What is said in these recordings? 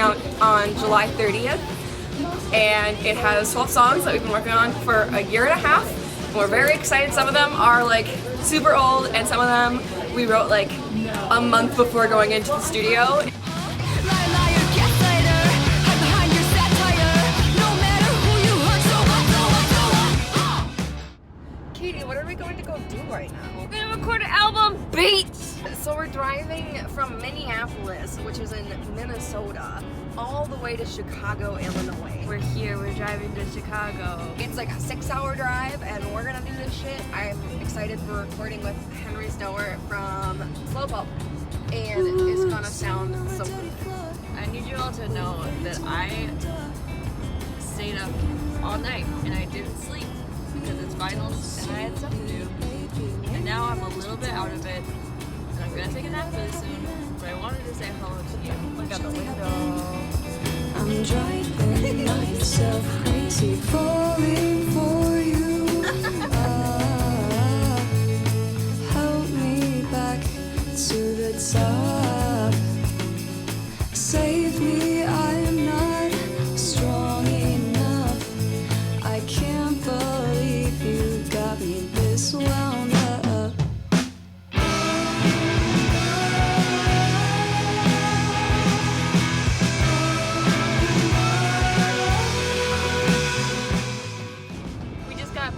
out on July 30th, and it has 12 songs that we've been working on for a year and a half. We're very excited. Some of them are like super old, and some of them we wrote like a month before going into the studio. Katie, what are we going to go do right now? We're gonna record an album, Beats! So we're driving from Minneapolis, which is in Minnesota, all the way to Chicago, Illinois. We're here, we're driving to Chicago. It's like a 6-hour drive, and we're gonna do this shit. I'm excited for recording with Henry Stoehr from Slowpoke, and it's gonna sound so good. I need you all to know that I stayed up all night and I didn't sleep because it's finals and I had stuff to do. And now I'm a little bit out of it. And I'm gonna take a nap really soon, but I wanted to say hello to you. Look out the window. I'm driving myself crazy, falling for you. Help me back to the top. Save me, I'm not strong enough. I can't believe you got me this wound up.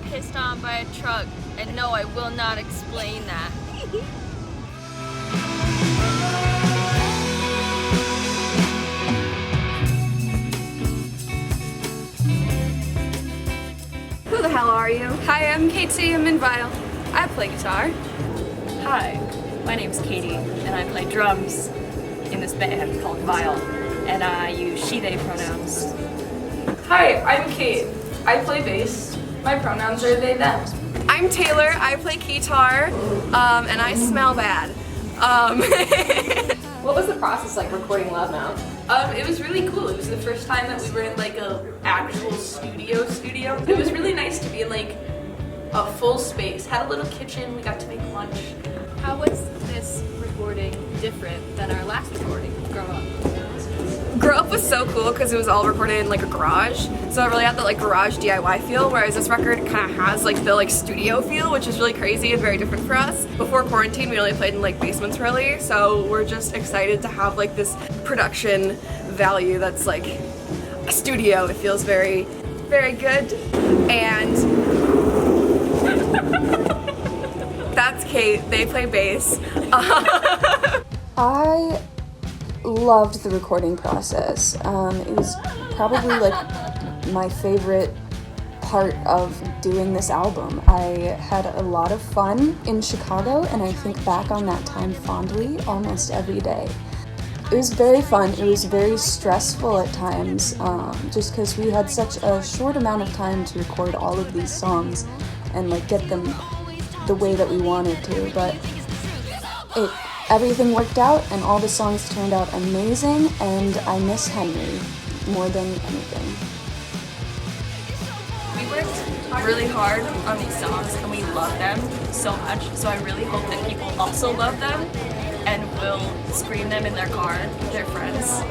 Pissed on by a truck, and no, I will not explain that. Who the hell are you? Hi, I'm Katie, I'm in VIAL. I play guitar. Hi, my name's Katie, and I play drums in this band called VIAL, and I use she/they pronouns. Hi, I'm Kate. I play bass. My pronouns are they, them. I'm Taylor, I play guitar, and I smell bad. What was the process like recording Loudmouth? It was really cool. It was the first time that we were in like a actual studio. It was really nice to be in like a full space. Had a little kitchen, we got to make lunch. How was this recording different than our last recording, Grow Up? Grow Up was so cool because it was all recorded in like a garage, so it really had that like garage DIY feel, whereas this record kind of has like the like studio feel, which is really crazy and very different for us. Before quarantine, we only played in like basements really, so we're just excited to have like this production value that's like a studio. It feels very, very good. And that's Kate, they play bass. I loved the recording process. It was probably like my favorite part of doing this album. I had a lot of fun in Chicago, and I think back on that time fondly almost every day. It was very fun. It was very stressful at times, just because we had such a short amount of time to record all of these songs and like get them the way that we wanted to, but everything worked out and all the songs turned out amazing, and I miss Henry more than anything. We worked really hard on these songs and we love them so much, so I really hope that people also love them and will scream them in their car with their friends.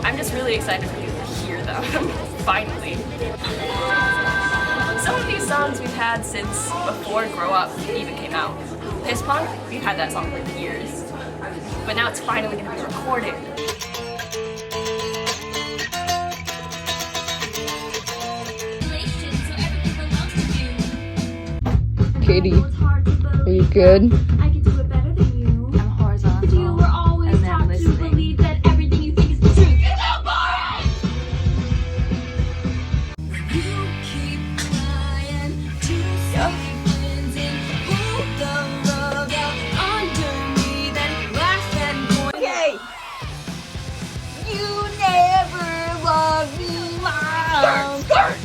I'm just really excited for people to hear them, finally. Some of these songs we've had since before Grow Up even came out. Piss Punk, we've had that song for years, but now it's finally going to be recorded. Katie, are you good? I can do it better than you. I'm horizontal. But you were always and then taught to listening. believe that everything you think is the truth. It's so boring! You keep crying to see wins and pull the rug out under me, then laugh and point. Okay. You never loved me, Mom. Start.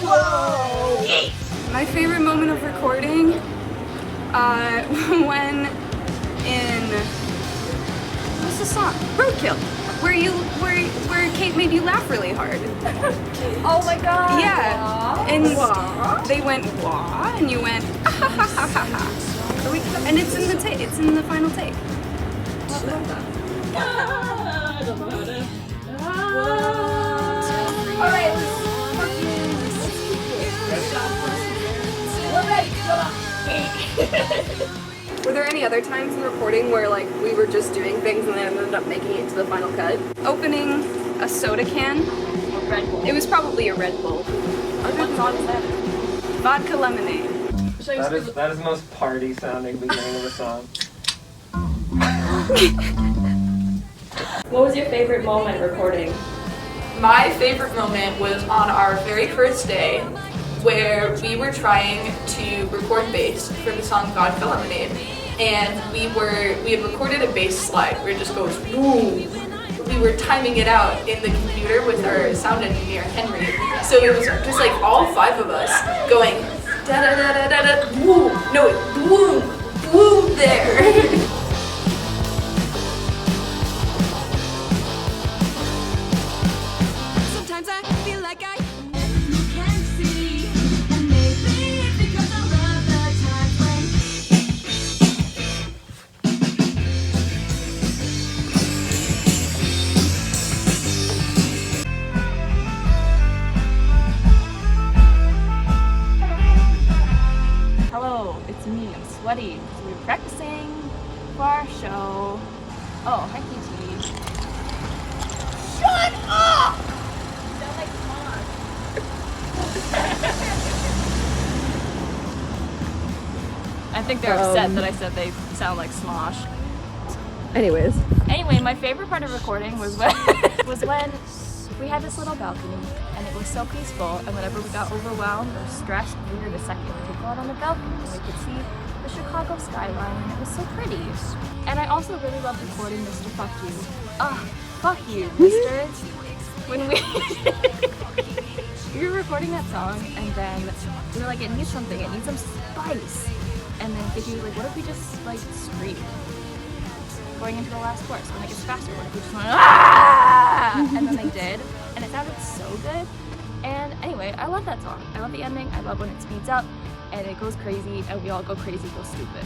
Whoa. My favorite moment of recording, when in, what's the song? Roadkill, where Kate made you laugh really hard. Oh my god. Yeah, and they went wah, and you went ah, ha ha ha ha ha. And it's in the final take. Alright, Were there any other times in recording where like we were just doing things and then ended up making it to the final cut? Opening a soda can. Red Bull. It was probably a Red Bull. What song is that? Vodka Lemonade. That is the most party sounding beginning of a song. What was your favorite moment recording? My favorite moment was on our very first day where we were trying to record bass for the song Vodka Lemonade, and we had recorded a bass slide where it just goes boom. We were timing it out in the computer with our sound engineer Henry, so it was just like all 5 of us going da da da da da da boom, no boom, boom there. Sometimes I feel like I can't see, and maybe it's because I love the times when Hello, it's me. I'm sweaty. So we were practicing for our show. Oh, hi, KT. Shut up! Sound like Smosh. I think they're upset that I said they sound like Smosh. Anyway, my favorite part of recording was when we had this little balcony and it was so peaceful, and whenever we got overwhelmed or stressed, we were the second to go out on the balcony and we could see the Chicago skyline, and it was so pretty. And I also really loved recording Mr. Fuck You. Fuck you, Mr. When we were recording that song, and then we were like, it needs something, it needs some spice. And then Vicky was like, what if we just like scream? Going into the last chorus, when it gets faster, what if we just went, ah! And then they did, and it sounded so good. And anyway, I love that song. I love the ending. I love when it speeds up and it goes crazy and we all go crazy, go stupid.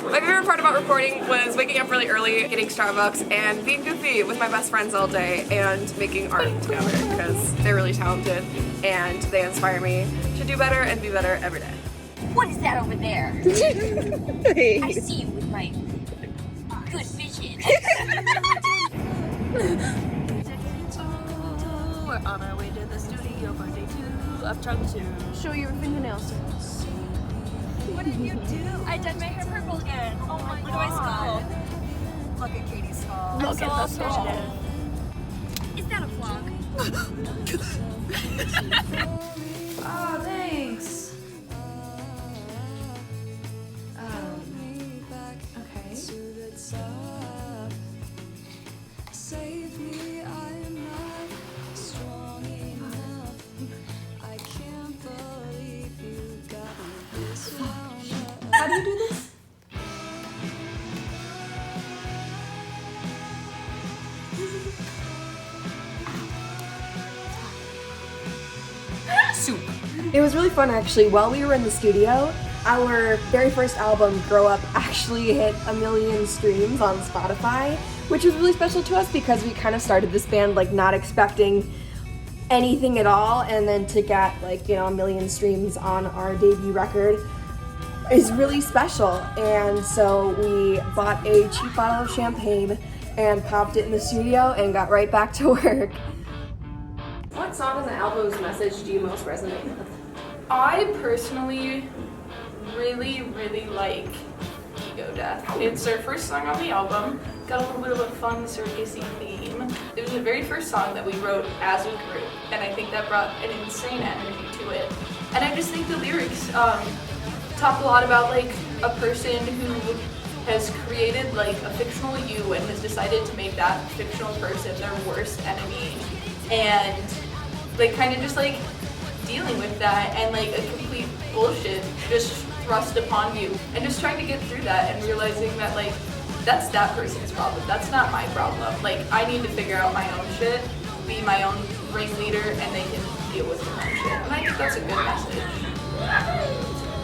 My favorite part about recording was waking up really early, getting Starbucks, and being goofy with my best friends all day and making art together because they're really talented and they inspire me to do better and be better every day. What is that over there? I see you with my good vision. We're on our way to the studio for day 2 of Chunk 2. Show your fingernails. What did you do? I dyed my hair purple again. Oh my god. Look at my skull. Look at Katie's skull. Look at the skull. Is that a vlog? Oh, thanks. Okay. save me, I am not strong enough. I can't believe you got me this wound up. How do you do this? Soup. It was really fun actually. While we were in the studio, our very first album, Grow Up, actually hit 1 million streams on Spotify, which was really special to us because we kind of started this band like not expecting anything at all, and then to get like, you know, 1 million streams on our debut record is really special. And so we bought a cheap bottle of champagne and popped it in the studio and got right back to work. What song in the album's message do you most resonate with? I personally really like Ego Death. It's our first song on the album. got a little bit of a fun circusy theme. It was the very first song that we wrote as a group, and I think that brought an insane energy to it. And I just think the lyrics talk a lot about like a person who has created like a fictional you and has decided to make that fictional person their worst enemy, and like kind of just like dealing with that and like a complete bullshit just thrust upon you, and just trying to get through that and realizing that like that's that person's problem, that's not my problem. Like I need to figure out my own shit, be my own ringleader, and they can deal with their own shit. And I think that's a good message.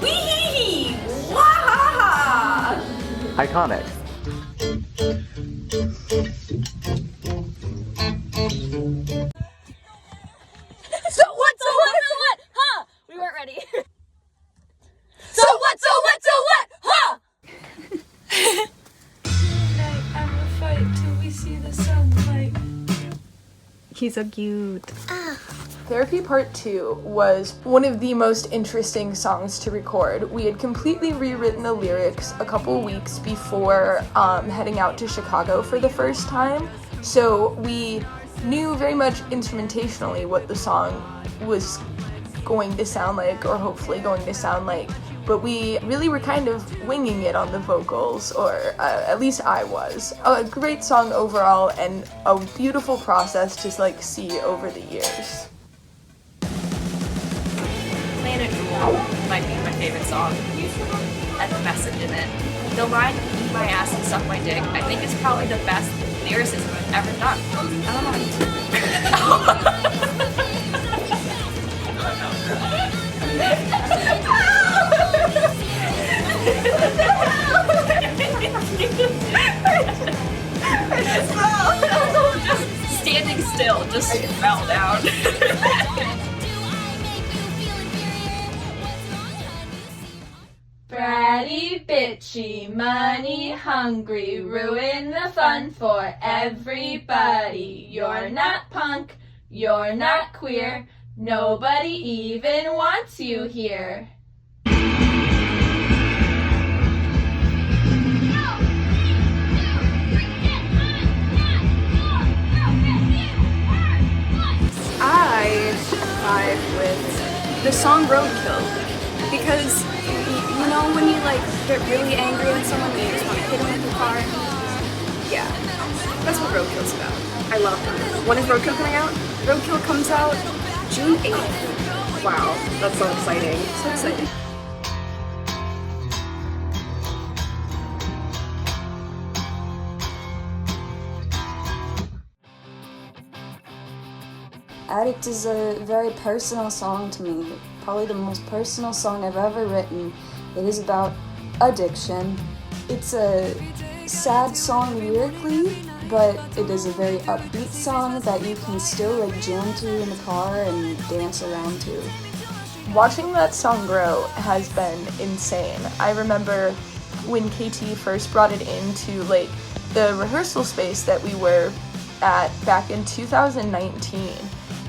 Wee-hee-hee! Wah-ha-ha! Iconic. So what? Huh? We weren't ready. So what? Huh? Tonight I will fight till we see the sunlight. He's so cute. Therapy Part 2 was one of the most interesting songs to record. We had completely rewritten the lyrics a couple weeks before heading out to Chicago for the first time, so we knew very much instrumentationally what the song was going to sound like, or hopefully going to sound like, but we really were kind of winging it on the vocals, or at least I was. A great song overall, and a beautiful process to like see over the years. Planet Jewel might be my favorite song, and the message in it. The line, eat my ass and suck my dick, I think is probably the best lyricism I've ever done. I don't know. Just standing still, just fell down. Bratty, bitchy, money hungry, ruin the fun for everybody. You're not punk, you're not queer, nobody even wants you here. I vibe with the song Roadkill, because you know when you like get really angry at someone and you just want to hit them with your car? Yeah, that's what Roadkill's about. I love them. When is Roadkill coming out? Roadkill comes out June 8th. Wow, that's so exciting. So exciting. Addict is a very personal song to me, probably the most personal song I've ever written. It is about addiction. It's a sad song lyrically, but it is a very upbeat song that you can still like jam to in the car and dance around to. Watching that song grow has been insane. I remember when KT first brought it into like the rehearsal space that we were at back in 2019.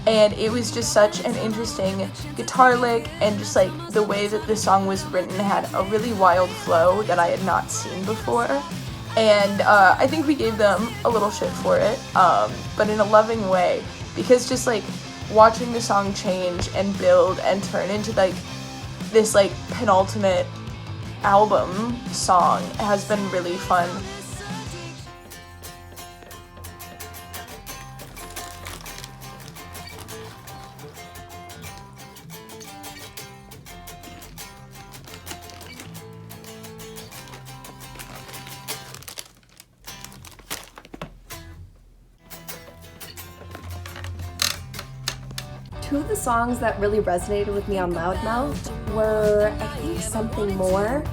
And it was just such an interesting guitar lick, and just like the way that the song was written had a really wild flow that I had not seen before. And I think we gave them a little shit for it, but in a loving way, because just like watching the song change and build and turn into like this like penultimate album song has been really fun. Two of the songs that really resonated with me on Loudmouth were, I think, Something More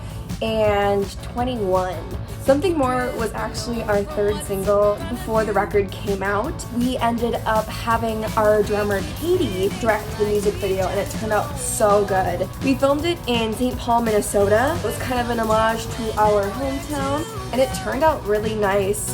and 21. Something More was actually our third single before the record came out. We ended up having our drummer Katie direct the music video, and it turned out so good. We filmed it in St. Paul, Minnesota. It was kind of an homage to our hometown, and it turned out really nice.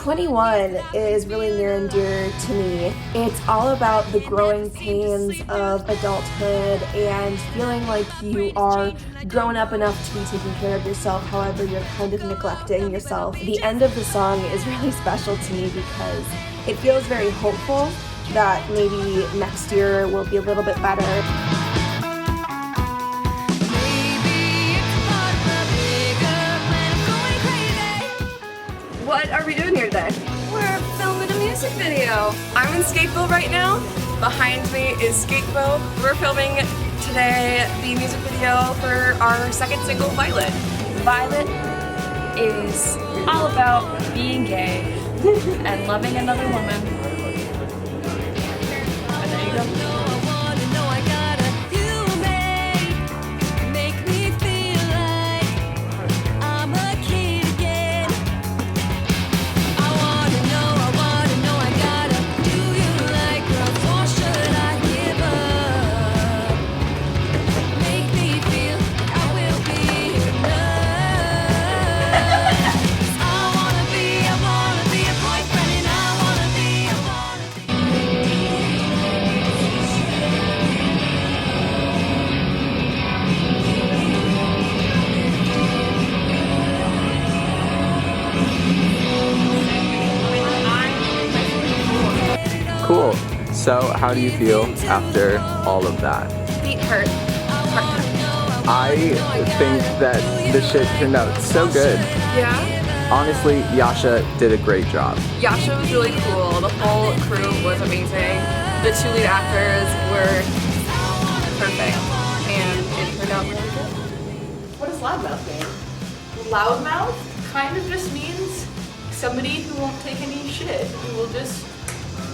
21 is really near and dear to me. It's all about the growing pains of adulthood and feeling like you are grown up enough to be taking care of yourself, however you're kind of neglecting yourself. The end of the song is really special to me because it feels very hopeful that maybe next year will be a little bit better. What are we doing here today? We're filming a music video. I'm in Skateville right now. Behind me is Skateville. We're filming today the music video for our second single, Violet. Violet is all about being gay and loving another woman. And there you go. Cool. So, how do you feel after all of that? Feet hurt. I think that the shit turned out so good. Yeah? Honestly, Yasha did a great job. Yasha was really cool. The whole crew was amazing. The two lead actors were perfect. And it turned out really good. What does loudmouth mean? Loudmouth kind of just means somebody who won't take any shit, who will just,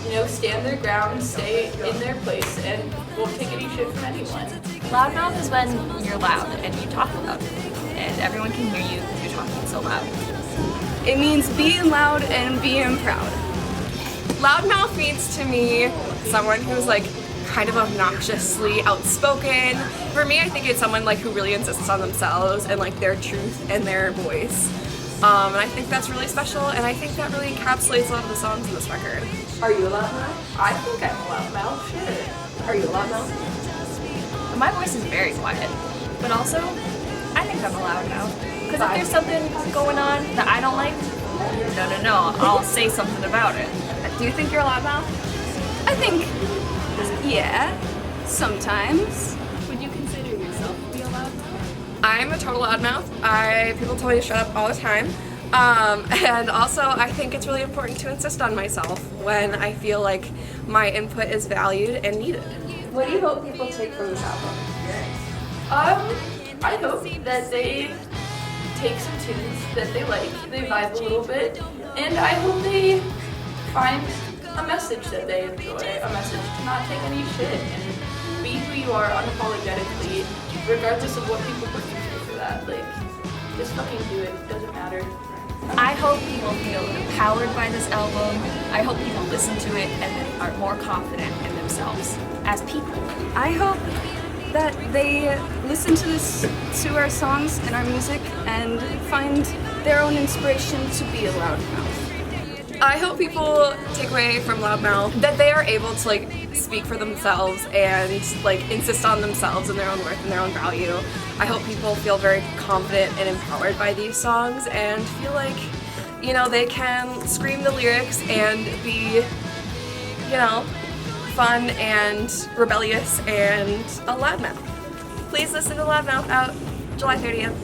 you know, stand their ground, stay in their place, and won't take any shit from anyone. Loudmouth is when you're loud and you talk loud, and everyone can hear you because you're talking so loud. It means being loud and being proud. Loudmouth means to me someone who's like kind of obnoxiously outspoken. For me, I think it's someone like who really insists on themselves and like their truth and their voice. And I think that's really special, and I think that really encapsulates a lot of the songs in this record. Are you a loudmouth? I think I'm a loudmouth, sure. Are you a loudmouth? My voice is very quiet, but also, I think I'm a loudmouth. Because if there's something going on that I don't like, no, I'll say something about it. Do you think you're a loudmouth? I think, yeah, sometimes. Would you consider yourself to be a loudmouth? I'm a total loudmouth. People tell me to shut up all the time. And also, I think it's really important to insist on myself when I feel like my input is valued and needed. What do you hope people take from this album? I hope that they take some tunes that they like, they vibe a little bit, and I hope they find a message that they enjoy, a message to not take any shit and be who you are unapologetically, regardless of what people put you through for that. Like, just fucking do it, it doesn't matter. I hope people feel empowered by this album. I hope people listen to it and are more confident in themselves as people. I hope that they listen to our songs and our music and find their own inspiration to be a loudmouth. I hope people take away from Loudmouth that they are able to like speak for themselves and like insist on themselves and their own worth and their own value. I hope people feel very confident and empowered by these songs and feel like, you know, they can scream the lyrics and be, you know, fun and rebellious and a loudmouth. Please listen to Loudmouth out July 30th.